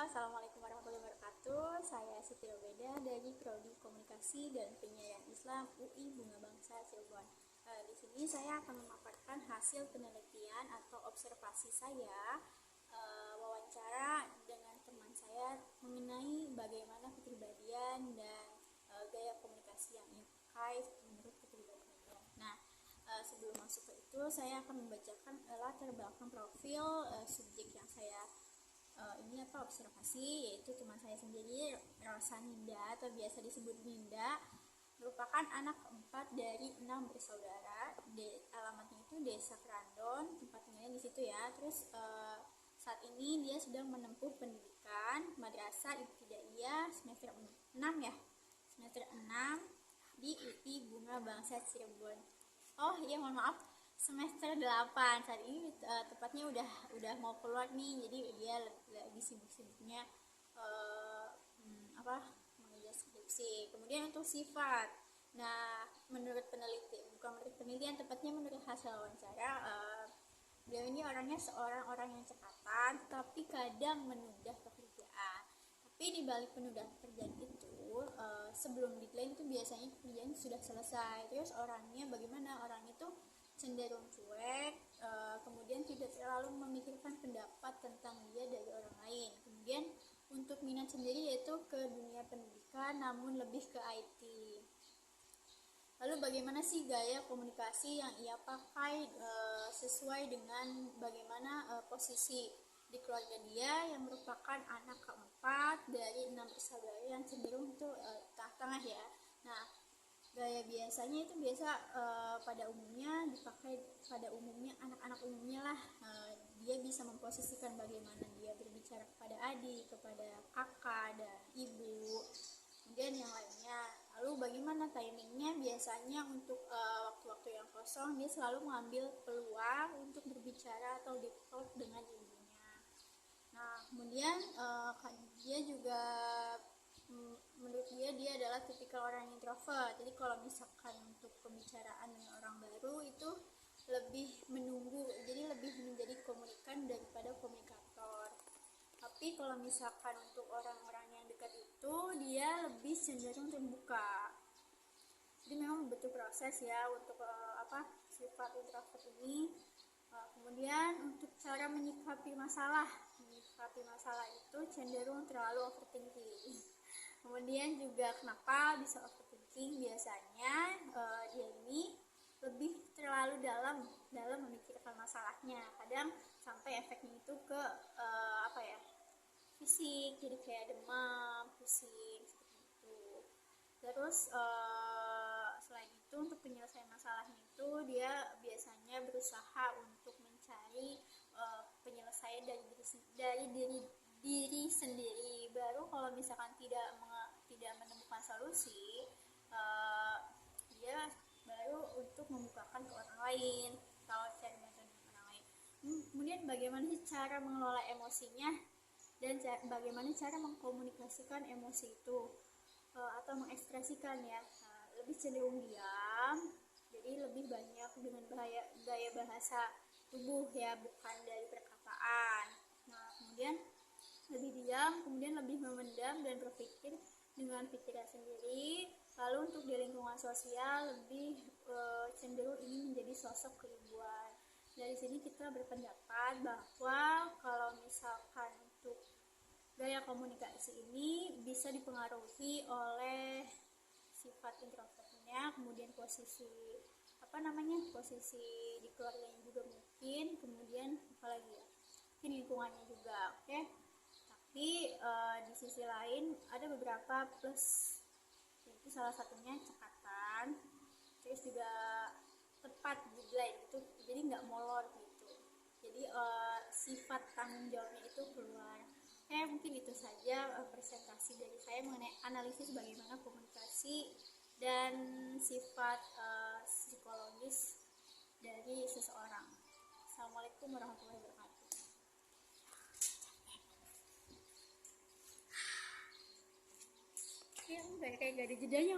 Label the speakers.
Speaker 1: Assalamualaikum warahmatullahi wabarakatuh. Saya Siti Robeda dari Prodi Komunikasi dan Penyiaran Islam UI Bunga Bangsa Cirebon. Di sini saya akan memaparkan hasil penelitian atau observasi saya wawancara dengan teman saya mengenai bagaimana kepribadian dan gaya komunikasi yang insight menurut kepribadian. Sebelum masuk ke itu, saya akan membacakan latar belakang profil subjek yang saya observasi, yaitu teman saya sendiri, Rosaninda atau biasa disebut Ninda, merupakan anak keempat dari 6 bersaudara. Alamatnya itu Desa Kerandon, tempat tinggalnya di situ ya. Terus saat ini dia sedang menempuh pendidikan Madrasah Ibtidaiyah semester 6 ya, semester 6 di UI Bunga Bangsa Cirebon. Oh iya, mohon maaf, semester 8 saat ini, tepatnya udah mau keluar nih, jadi dia lagi sibuk-sibuknya mengejar skripsi. Kemudian untuk sifat, menurut penelitian, tepatnya menurut hasil wawancara, beliau ini orangnya seorang orang yang cekatan, tapi kadang menunda pekerjaan. Tapi di balik penundaan pekerjaan itu, sebelum deadline itu biasanya pekerjaan sudah selesai. Terus orangnya bagaimana? Orangnya itu cenderung cuek, kemudian tidak terlalu memikirkan pendapat tentang dia dari orang lain. Kemudian untuk minat sendiri yaitu ke dunia pendidikan, namun lebih ke IT. Lalu bagaimana sih gaya komunikasi yang ia pakai sesuai dengan bagaimana posisi di keluarga dia yang merupakan anak keempat dari 6 bersaudara yang cenderung itu tengah-tengah ya. Gaya biasanya itu pada umumnya dipakai pada umumnya anak-anak umumnya lah. Dia bisa memposisikan bagaimana dia berbicara kepada adik, kepada kakak dan ibu, kemudian yang lainnya. Lalu bagaimana timingnya? Biasanya untuk waktu-waktu yang kosong dia selalu mengambil peluang untuk berbicara atau deep talk dengan ibunya. Kemudian dia juga menurut dia adalah tipikal orang introvert. Jadi kalau misalkan untuk pembicaraan dengan orang baru itu lebih menunggu, jadi lebih menjadi komunikan daripada komunikator. Tapi kalau misalkan untuk orang-orang yang dekat itu dia lebih cenderung terbuka. Jadi memang butuh proses ya untuk sifat introvert ini. Kemudian untuk cara menyikapi masalah itu cenderung terlalu overthinking. Kemudian juga kenapa bisa overthinking? Biasanya dia ini lebih terlalu dalam memikirkan masalahnya. Kadang sampai efeknya itu ke fisik, jadi kayak demam, pusing seperti itu. Terus selain itu untuk penyelesaian masalahnya itu dia biasanya berusaha untuk mencari penyelesaian dari diri sendiri. Baru kalau misalkan tidak menemukan solusi, dia baru untuk membukakan ke orang lain kalau cari bantuan dengan orang lain. Kemudian bagaimana cara mengelola emosinya dan bagaimana cara mengkomunikasikan emosi itu atau mengekspresikan ya. Lebih cenderung diam, jadi lebih banyak dengan gaya bahasa tubuh ya, bukan dari perkataan. Kemudian lebih diam, kemudian lebih memendam dan berpikir dengan pikiran sendiri. Lalu untuk di lingkungan sosial lebih cenderung ingin menjadi sosok keibuan. Dari sini kita berpendapat bahwa kalau misalkan untuk gaya komunikasi ini bisa dipengaruhi oleh sifat introvertnya, kemudian posisi di keluarganya juga mungkin, kemudian apalagi ya, mungkin lingkungannya juga. Oke. Tapi di sisi lain ada beberapa plus, yaitu salah satunya cekatan, terus juga tepat deadline itu, jadi nggak molor gitu. Jadi sifat tanggung jawabnya itu keluar. Mungkin itu saja presentasi dari saya mengenai analisis bagaimana komunikasi dan sifat psikologis dari seseorang. Assalamualaikum warahmatullahi wabarakatuh. Kayak gak ada jedanya.